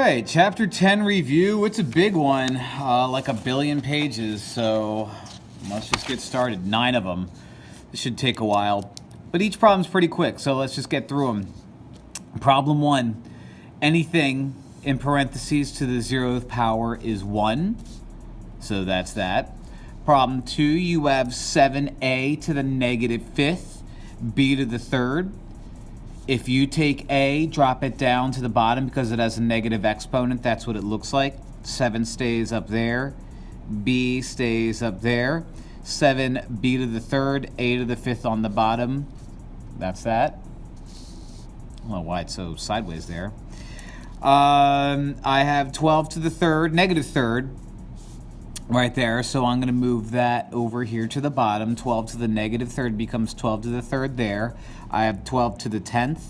right, chapter 10 review. It's a big one, like a billion pages, so let's just get started. 9 of them. This should take a while, but each problem's pretty quick, so let's just get through them. Problem 1, anything in parentheses to the 0th power is 1, so that's that. Problem 2, you have 7a to the negative 5th, b to the 3rd. If you take a, drop it down to the bottom because it has a negative exponent, that's what it looks like. 7 stays up there, b stays up there. 7, b to the 3rd, a to the 5th on the bottom. That's that. I don't know why it's so sideways there. I have 12 to the 3rd, negative 3rd, right there. So I'm going to move that over here to the bottom. 12 to the negative 3rd becomes 12 to the 3rd there. I have 12 to the 10th.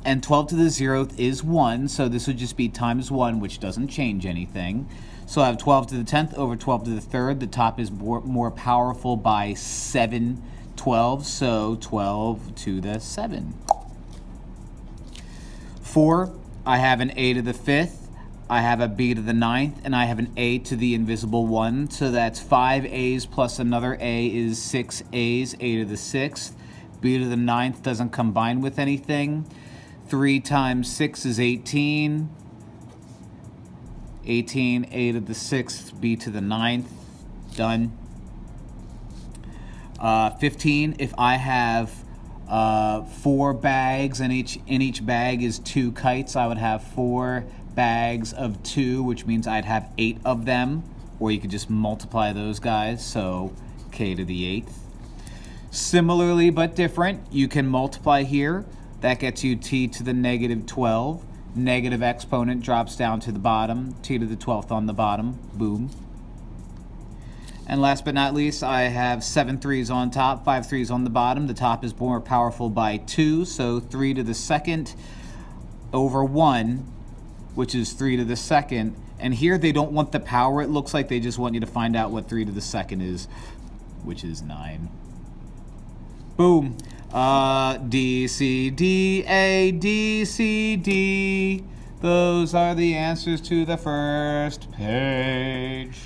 And 12 to the 0th is 1, so this would just be times 1, which doesn't change anything. So I have 12 to the 10th over 12 to the 3rd. The top is more powerful by 7 12, so 12 to the 7. 4, I have an a to the 5th. I have a b to the 9th, and I have an a to the invisible 1. So that's 5 a's plus another a is 6 a's, a to the 6th. B to the 9th doesn't combine with anything. 3 times 6 is 18. 18, a to the 6th, b to the 9th. Done. 15, if I have 4 bags and in each bag is 2 kites, I would have 4 bags of 2, which means I'd have 8 of them. Or you could just multiply those guys, so k to the 8th. Similarly but different, you can multiply here. That gets you t to the negative 12. Negative exponent drops down to the bottom. T to the 12th on the bottom. Boom. And last but not least, I have 7 3's on top, 5 3's on the bottom. The top is more powerful by 2, so 3 to the 2nd over 1, which is 3 to the 2nd. And here they don't want the power, it looks like they just want you to find out what 3 to the 2nd is, which is 9. Boom. D, C, D, A, D, C, D. Those are the answers to the first page.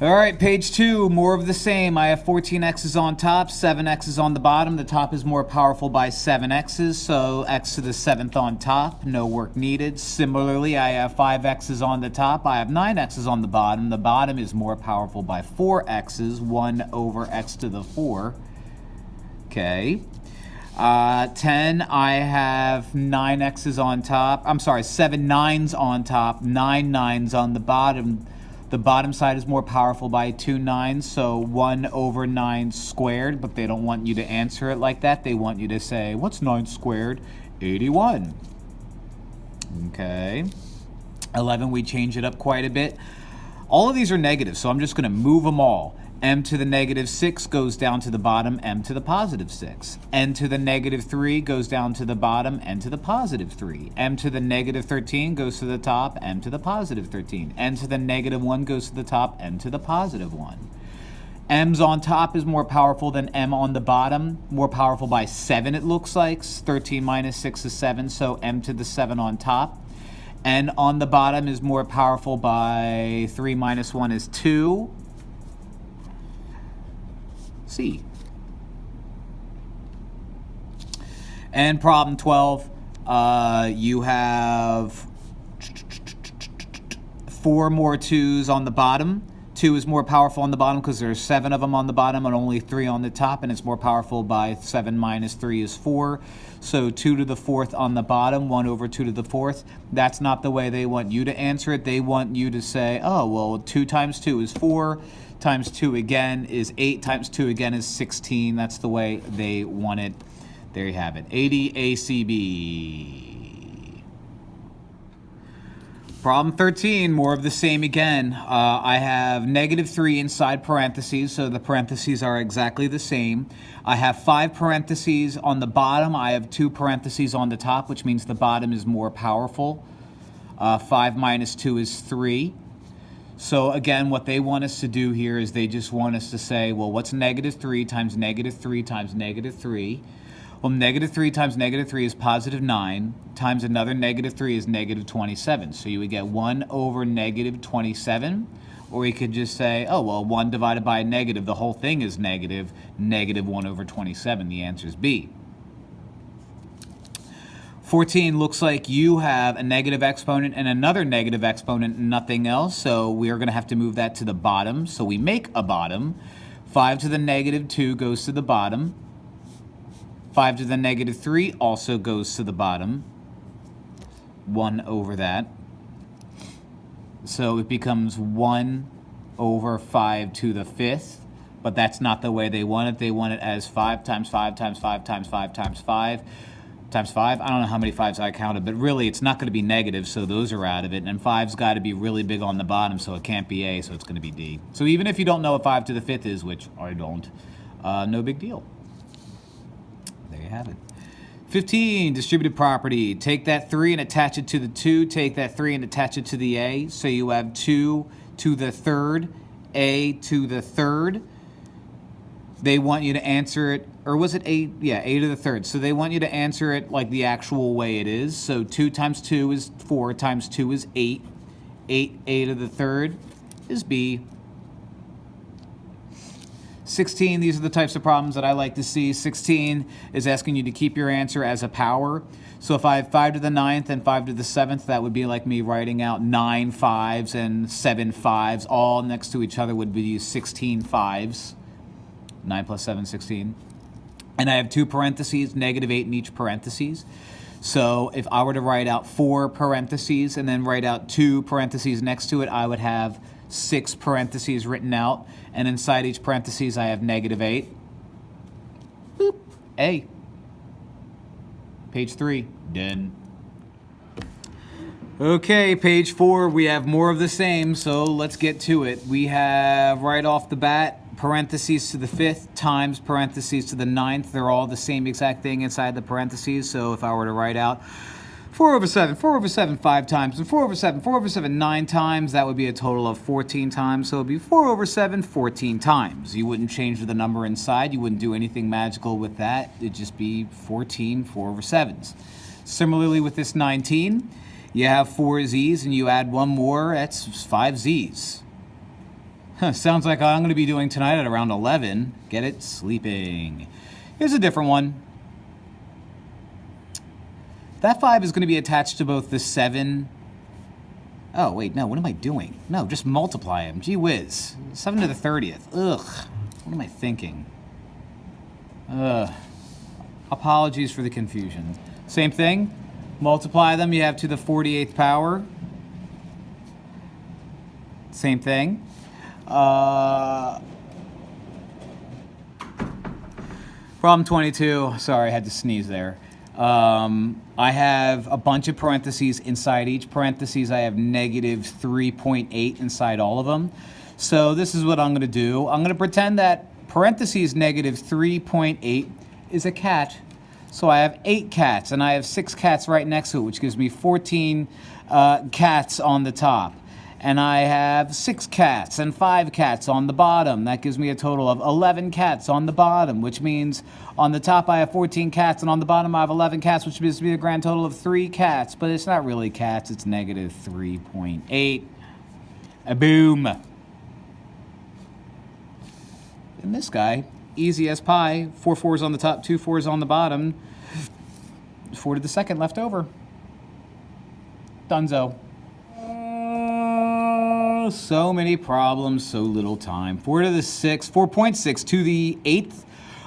All right, page 2, more of the same. I have 14 x's on top, 7 x's on the bottom. The top is more powerful by 7 x's, so x to the 7th on top, no work needed. Similarly, I have 5 x's on the top. I have 9 x's on the bottom. The bottom is more powerful by 4 x's, 1 over x to the 4. Okay. 10, I have 9 x's on top. I'm sorry, 7 9's on top, 9 9's on the bottom. The bottom side is more powerful by 2 9's, so 1 over 9 squared, but they don't want you to answer it like that. They want you to say, what's 9 squared? 81. Okay. 11, we change it up quite a bit. All of these are negative, so I'm just going to move them all. M to the negative 6 goes down to the bottom, M to the positive 6. N to the negative 3 goes down to the bottom, N to the positive 3. M to the negative 13 goes to the top, M to the positive 13. N to the negative 1 goes to the top, M to the positive 1. M's on top is more powerful than M on the bottom. More powerful by 7, it looks like. 13 minus 6 is 7, so M to the 7 on top. N on the bottom is more powerful by 3 minus 1 is 2. C. And problem 12, you have 4 more 2's on the bottom. 2 is more powerful on the bottom because there's 7 of them on the bottom and only 3 on the top, and it's more powerful by 7 minus 3 is 4. So 2 to the 4th on the bottom, 1 over 2 to the 4th. That's not the way they want you to answer it. They want you to say, oh, well, 2 times 2 is 4. Times 2 again is 8, times 2 again is 16. That's the way they want it. There you have it. 80 ACB. Problem 13, more of the same again. I have negative 3 inside parentheses, so the parentheses are exactly the same. I have 5 parentheses on the bottom. I have 2 parentheses on the top, which means the bottom is more powerful. 5 minus 2 is 3. So again, what they want us to do here is they just want us to say, well, what's negative 3 times negative 3 times negative 3? Well, negative 3 times negative 3 is positive 9, times another negative 3 is negative 27. So you would get 1 over negative 27, or you could just say, oh, well, 1 divided by a negative, the whole thing is negative, negative 1 over 27. The answer is B. 14 looks like you have a negative exponent and another negative exponent and nothing else, so we are going to have to move that to the bottom. So we make a bottom. 5 to the negative 2 goes to the bottom. 5 to the negative 3 also goes to the bottom. 1 over that. So it becomes 1 over 5 to the 5th, but that's not the way they want it. They want it as 5 times 5 times 5 times 5 times 5 times 5. I don't know how many 5s I counted, but really it's not going to be negative, so those are out of it. And 5's got to be really big on the bottom, so it can't be A, so it's going to be D. So even if you don't know what 5 to the 5th is, which I don't, no big deal. There you have it. 15, distributive property. Take that 3 and attach it to the 2. Take that 3 and attach it to the A. So you have 2 to the 3rd, A to the 3rd. They want you to answer it, or was it 8? Yeah, A to the 3rd. So they want you to answer it like the actual way it is. So 2 times 2 is 4 times 2 is 8. 8 A to the 3rd is B. 16, these are the types of problems that I like to see. 16 is asking you to keep your answer as a power. So if I have 5 to the 9th and 5 to the 7th, that would be like me writing out 9 5s and 7 5s. All next to each other would be 16 5s. 9 plus 7, 16. And I have 2 parentheses, negative 8 in each parentheses. So if I were to write out 4 parentheses and then write out 2 parentheses next to it, I would have 6 parentheses written out, and inside each parentheses I have negative 8. Boop. A. Page 3. Done. Okay, page 4, we have more of the same, so let's get to it. We have, right off the bat, parentheses to the 5th times parentheses to the 9th. They're all the same exact thing inside the parentheses, so if I were to write out 4 over 7, 4 over 7 5 times, and 4 over 7, 4 over 7 9 times, that would be a total of 14 times. So it would be 4 over 7 14 times. You wouldn't change the number inside. You wouldn't do anything magical with that. It'd just be 14 4 over 7s. Similarly with this 19, you have 4 z's and you add 1 more, that's 5 z's. Sounds like I'm going to be doing tonight at around 11. Get it? Sleeping. Here's a different one. That 5 is going to be attached to both the 7. Oh, wait, no, what am I doing? No, just multiply them. Gee whiz. 7 to the 30th. Ugh. What am I thinking? Apologies for the confusion. Same thing. Multiply them, you have to the 48th power. Same thing. Problem 22. Sorry, I had to sneeze there. I have a bunch of parentheses inside each parentheses. I have negative 3.8 inside all of them. So this is what I'm going to do. I'm going to pretend that parentheses negative 3.8 is a cat. So I have 8 cats, and I have 6 cats right next to it, which gives me 14 cats on the top. And I have 6 cats and 5 cats on the bottom. That gives me a total of 11 cats on the bottom, which means on the top I have 14 cats, and on the bottom I have 11 cats, which gives me a grand total of 3 cats. But it's not really cats, it's negative 3.8. Boom. And this guy, easy as pie, 4 4s on the top, 2 4s on the bottom, 4 to the 2nd left over. Dunzo. So many problems, so little time. 4 to the 6, 4.6 to the 8th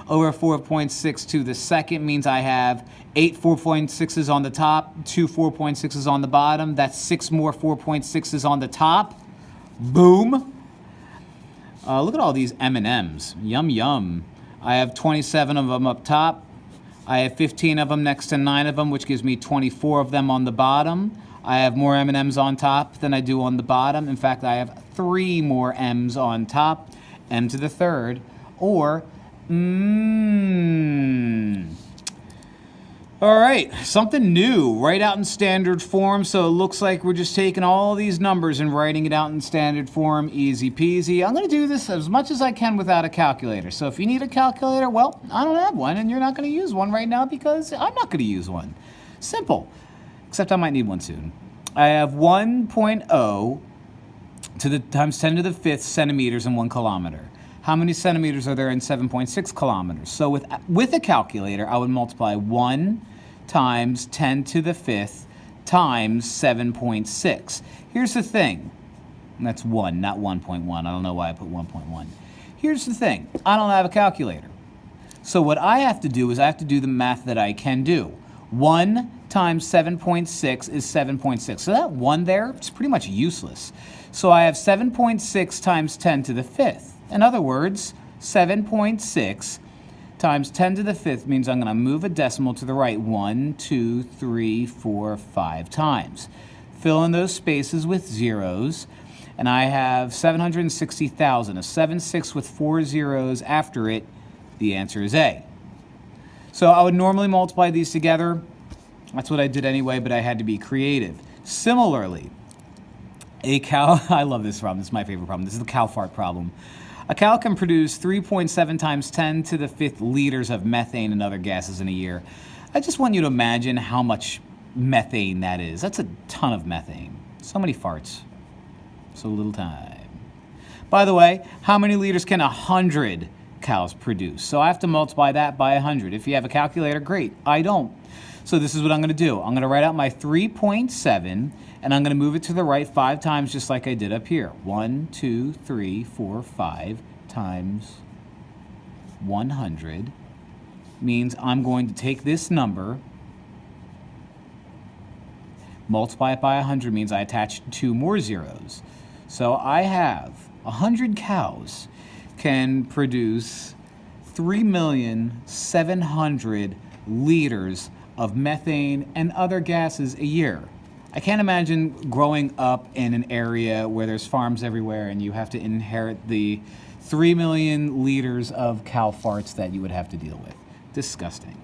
over 4.6 to the 2nd means I have 8 4.6s on the top, 2 4.6s on the bottom. That's 6 more 4.6s on the top. Boom. Look at all these M&Ms. Yum, yum. I have 27 of them up top. I have 15 of them next to 9 of them, which gives me 24 of them on the bottom. I have more M&Ms on top than I do on the bottom. In fact, I have 3 more M's on top, M to the 3rd, or, All right, something new, right out in standard form. So it looks like we're just taking all these numbers and writing it out in standard form, easy peasy. I'm going to do this as much as I can without a calculator. So if you need a calculator, well, I don't have one, and you're not going to use one right now because I'm not going to use one. Simple, except I might need one soon. I have 1.0 to the times 10 to the 5th centimeters in 1 kilometer. How many centimeters are there in 7.6 kilometers? So with a calculator, I would multiply 1 times 10 to the 5th times 7.6. Here's the thing. And that's 1, not 1.1. I don't know why I put 1.1. Here's the thing. I don't have a calculator. So what I have to do is I have to do the math that I can do. 1 times 7.6 is 7.6. So that 1 there, it's pretty much useless. So I have 7.6 times 10 to the 5th. In other words, 7.6 times 10 to the 5th means I'm going to move a decimal to the right 1, 2, 3, 4, 5 times. Fill in those spaces with zeros, and I have 760,000. A 7.6 with 4 zeros after it, the answer is A. So I would normally multiply these together. That's what I did anyway, but I had to be creative. Similarly, a cow, I love this problem, this is my favorite problem. This is the cow fart problem. A cow can produce 3.7 times 10 to the 5th liters of methane and other gases in a year. I just want you to imagine how much methane that is. That's a ton of methane. So many farts. So little time. By the way, how many liters can 100 cows produce? So I have to multiply that by 100. If you have a calculator, great. I don't. So this is what I'm going to do. I'm going to write out my 3.7, and I'm going to move it to the right 5 times just like I did up here. 1, 2, 3, 4, 5 times 100 means I'm going to take this number, multiply it by 100 means I attach 2 more zeros. So I have 100 cows can produce 3,700,000 liters of methane and other gases a year. I can't imagine growing up in an area where there's farms everywhere and you have to inherit the 3 million liters of cow farts that you would have to deal with. Disgusting.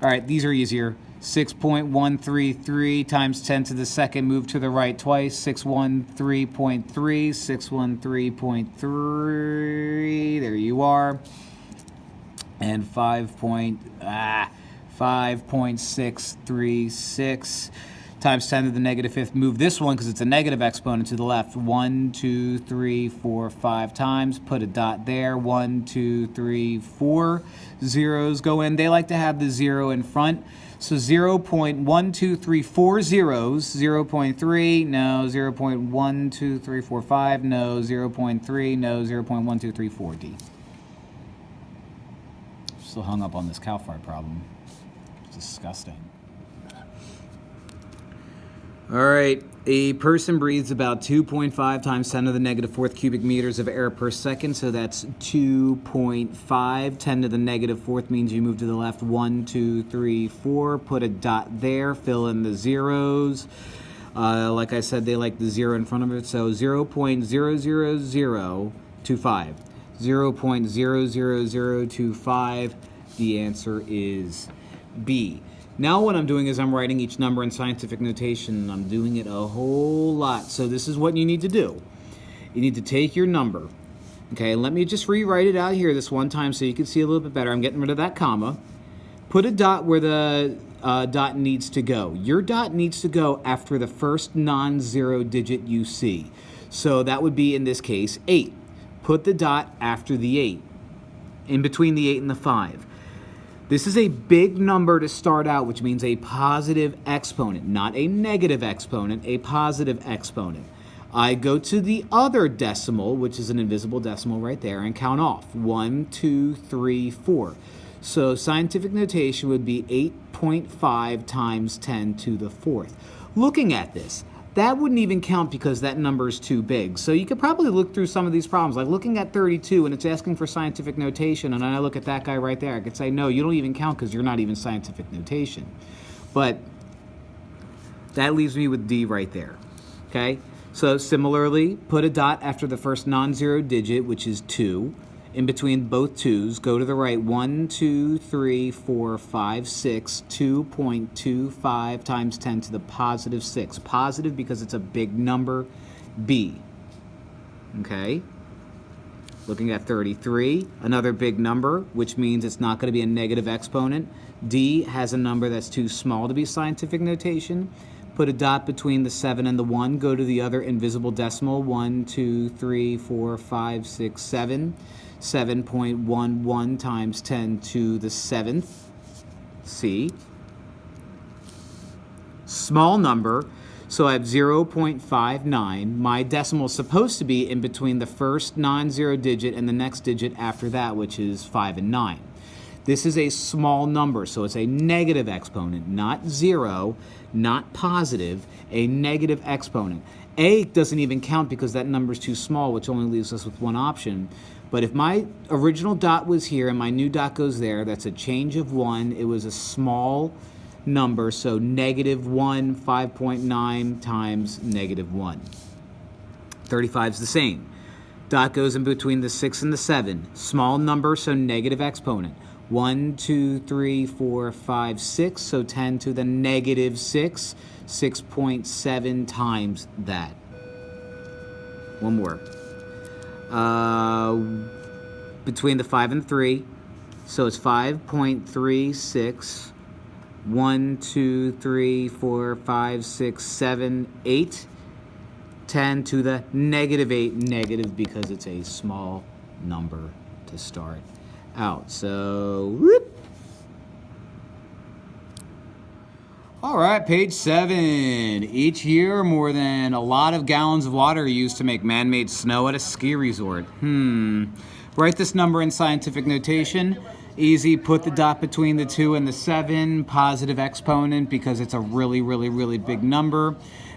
All right, these are easier. 6.133 times 10 to the second, move to the right twice. 613.3, 613.3, there you are. And 5.636 times 10 to the negative 5th. Move this one because it's a negative exponent to the left. 1, 2, 3, 4, 5 times. Put a dot there. 1, 2, 3, 4 zeros go in. They like to have the 0 in front. So 0.1234 zeros. 0.3, no. 0.12345, no. 0.3, no. 0.1234D. Still hung up on this cow fart problem. It's disgusting. All right, a person breathes about 2.5 times 10 to the negative 4th cubic meters of air per second, so that's 2.5. 10 to the negative 4th means you move to the left 1, 2, 3, 4. Put a dot there, fill in the zeros. Like I said, they like the 0 in front of it, so 0.00025. 0.00025. The answer is B. Now what I'm doing is I'm writing each number in scientific notation, and I'm doing it a whole lot. So this is what you need to do. You need to take your number. Okay, let me just rewrite it out here this one time so you can see a little bit better. I'm getting rid of that comma. Put a dot where the dot needs to go. Your dot needs to go after the first non-zero digit you see. So that would be, in this case, 8. Put the dot after the 8, in between the 8 and the 5. This is a big number to start out, which means a positive exponent, not a negative exponent, a positive exponent. I go to the other decimal, which is an invisible decimal right there, and count off. 1, 2, 3, 4. So scientific notation would be 8.5 times 10 to the 4th. Looking at this, that wouldn't even count because that number is too big. So you could probably look through some of these problems, like looking at 32 and it's asking for scientific notation, and I look at that guy right there. I could say, no, you don't even count because you're not even scientific notation. But that leaves me with D right there, okay? So similarly, put a dot after the first non-zero digit, which is 2. in between both 2's. Go to the right. 1, 2, 3, 4, 5, 6. 2.25 times 10 to the positive 6. Positive because it's a big number. B. Okay. Looking at 33, another big number, which means it's not going to be a negative exponent. D has a number that's too small to be scientific notation. Put a dot between the 7 and the 1. Go to the other invisible decimal. 1, 2, 3, 4, 5, 6, 7. 7.11 times 10 to the 7th. C. Small number. So I have 0.59. My decimal is supposed to be in between the first non-zero digit and the next digit after that, which is 5 and 9. This is a small number, so it's a negative exponent, not 0, not positive, a negative exponent. A doesn't even count because that number is too small, which only leaves us with one option. But if my original dot was here and my new dot goes there, that's a change of 1. It was a small number, so negative 1, 5.9 times negative 1. 35 is the same. Dot goes in between the 6 and the 7. Small number, so negative exponent. 1, 2, 3, 4, 5, 6, so 10 to the negative 6. 6.7 times that. One more. Between the 5 and 3, so it's 5.36. 1, 2, 3, 4, 5, 6, 7, 8. 10 to the negative 8. Negative because it's a small number to start out. So, whoop. All right, page 7. Each year, more than a lot of gallons of water are used to make man-made snow at a ski resort. Write this number in scientific notation. Easy, put the dot between the 2 and the 7. Positive exponent because it's a really, really, really big number.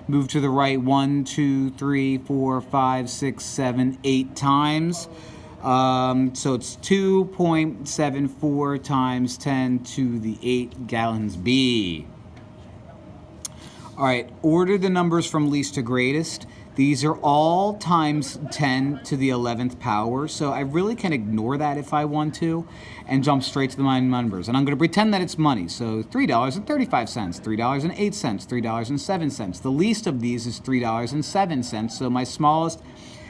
Move to the right 1, 2, 3, 4, 5, 6, 7, 8 times. So it's 2.74 times 10 to the 8 gallons. B. All right, order the numbers from least to greatest. These are all times 10 to the 11th power, so I really can ignore that if I want to and jump straight to the numbers. And I'm going to pretend that it's money. So $3.35, $3.08, $3.07. The least of these is $3.07, so my smallest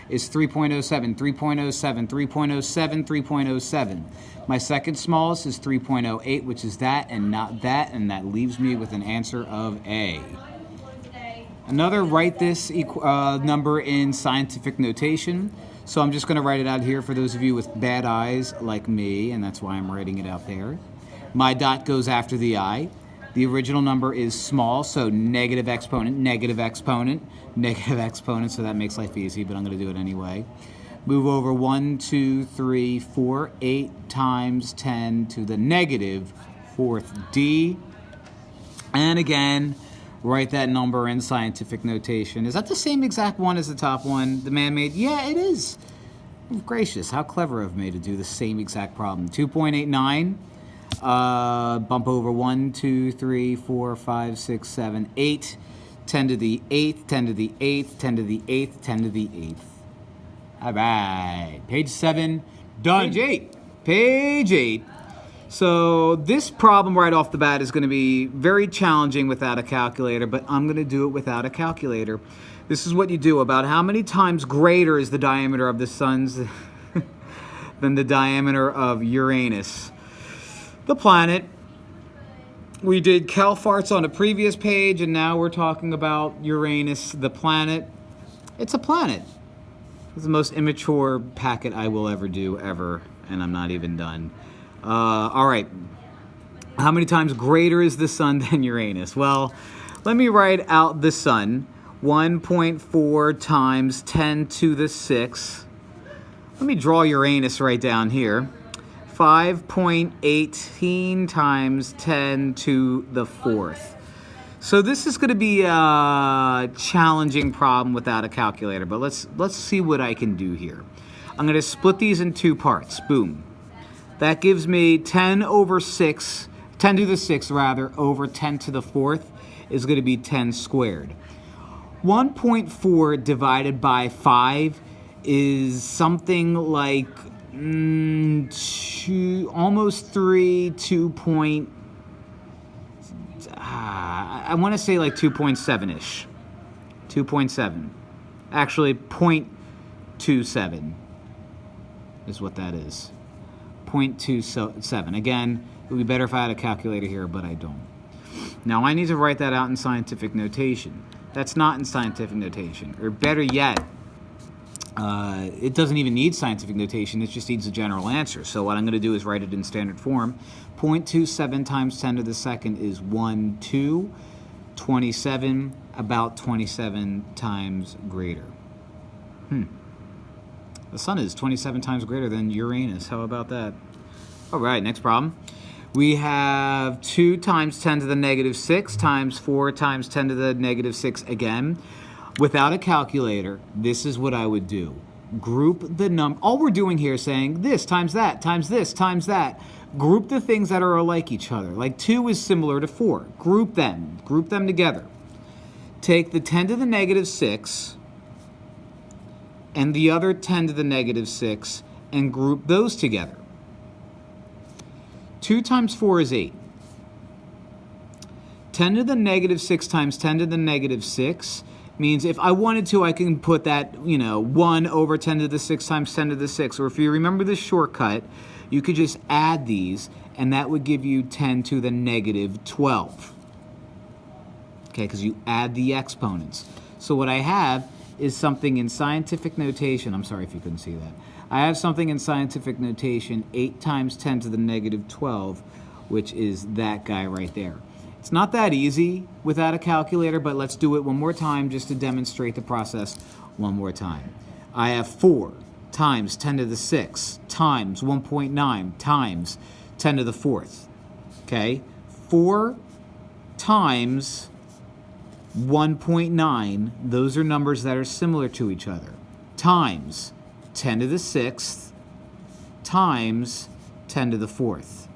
is 3.07, 3.07, 3.07, 3.07. My second smallest is 3.08, which is that and not that, and that leaves me with an answer of A. Another, write this number in scientific notation. So I'm just going to write it out here for those of you with bad eyes like me, and that's why I'm writing it out there. My dot goes after the I. The original number is small, so negative exponent, negative exponent, negative exponent, so that makes life easy, but I'm going to do it anyway. Move over 1, 2, 3, 4, 8 times 10 to the negative 4th D. And again, write that number in scientific notation. Is that the same exact one as the top one, the man-made? Yeah, it is. Gracious, how clever of me to do the same exact problem. 2.89. Bump over 1, 2, 3, 4, 5, 6, 7, 8. 10 to the 8th, 10 to the 8th, 10 to the 8th, 10 to the 8th. All right, page 7, done. Page 8. Page 8. So this problem right off the bat is going to be very challenging without a calculator, but I'm going to do it without a calculator. This is what you do. About how many times greater is the diameter of the sun's than the diameter of Uranus, the planet. We did cal farts on a previous page, and now we're talking about Uranus, the planet. It's a planet. It's the most immature packet I will ever do, ever, and I'm not even done. All right. How many times greater is the sun than Uranus? Well, let me write out the sun. 1.4 times 10 to the 6. Let me draw Uranus right down here. 5.18 times 10 to the 4th. So this is going to be a challenging problem without a calculator, but let's see what I can do here. I'm going to split these in two parts. Boom. That gives me 10 over 6, 10 to the 6th rather, over 10 to the 4th is going to be 10 squared. 1.4 divided by 5 is something like almost 3, 2 point, I want to say like 2.7-ish. 2.7. Actually, 0.27 is what that is. 0.27. Again, it would be better if I had a calculator here, but I don't. Now, I need to write that out in scientific notation. That's not in scientific notation. Or better yet, it doesn't even need scientific notation. It just needs a general answer. So what I'm going to do is write it in standard form. 0.27 times 10 to the second is 1, 27, about 27 times greater. The sun is 27 times greater than Uranus. How about that? All right, next problem. We have 2 times 10 to the negative 6 times 4 times 10 to the negative 6 again. Without a calculator, this is what I would do. Group the number. All we're doing here is saying this times that times this times that. Group the things that are like each other. Like 2 is similar to 4. Group them. Group them together. Take the 10 to the negative 6 and the other 10 to the negative 6 and group those together. 2 times 4 is 8. 10 to the negative 6 times 10 to the negative 6 means if I wanted to, I can put that, 1 over 10 to the 6 times 10 to the 6. Or if you remember the shortcut, you could just add these, and that would give you 10 to the negative 12. Okay, because you add the exponents. So what I have is something in scientific notation. I'm sorry if you couldn't see that. I have something in scientific notation, 8 times 10 to the negative 12, which is that guy right there. It's not that easy without a calculator, but let's do it one more time just to demonstrate the process one more time. I have 4 times 10 to the 6 times 1.9 times 10 to the 4th. Okay? 4 times 1.9, those are numbers that are similar to each other, times 10 to the 6th times 10 to the 4th.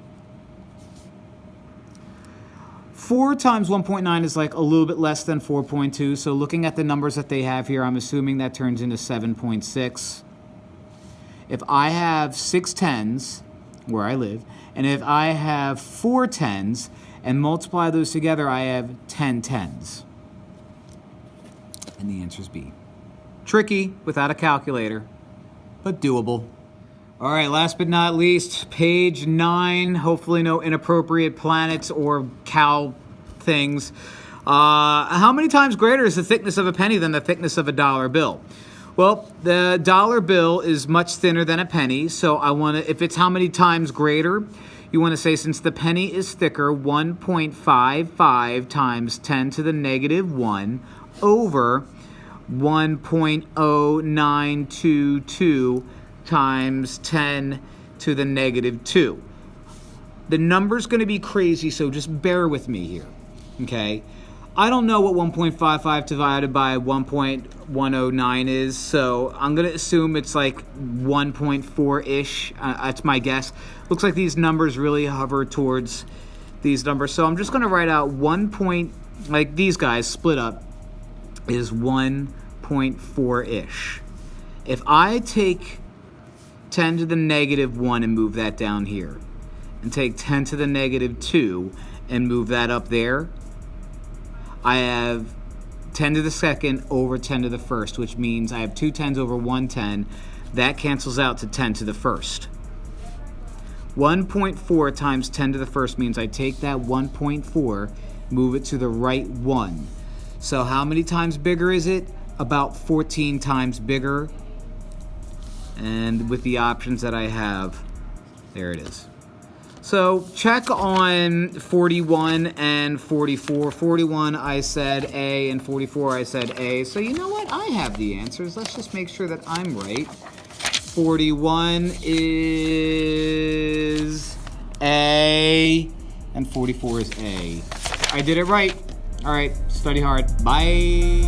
4 times 1.9 is like a little bit less than 4.2, so looking at the numbers that they have here, I'm assuming that turns into 7.6. If I have 6 tens, where I live, and if I have 4 tens, and multiply those together, I have 10 tens. And the answer is B. Tricky without a calculator, but doable. All right, last but not least, page 9. Hopefully no inappropriate planets or cow things. How many times greater is the thickness of a penny than the thickness of a dollar bill? Well, the dollar bill is much thinner than a penny, so I want to, if it's how many times greater, you want to say since the penny is thicker, 1.55 times 10 to the negative 1 over 1.0922 times 10 to the negative 2. The number's going to be crazy, so just bear with me here, okay? I don't know what 1.55 divided by 1.109 is, so I'm going to assume it's like 1.4-ish. That's my guess. Looks like these numbers really hover towards these numbers, so I'm just going to write out like these guys split up is 1.4-ish. If I take 10 to the negative 1 and move that down here, and take 10 to the negative 2 and move that up there, I have 10 to the second over 10 to the first, which means I have 2 tens over 1 10. That cancels out to 10 to the first. 1.4 times 10 to the first means I take that 1.4, move it to the right 1. So how many times bigger is it? About 14 times bigger. And with the options that I have, there it is. So check on 41 and 44. 41 I said A and 44 I said A. So you know what? I have the answers. Let's just make sure that I'm right. 41 is A and 44 is A. I did it right. All right, study hard. Bye.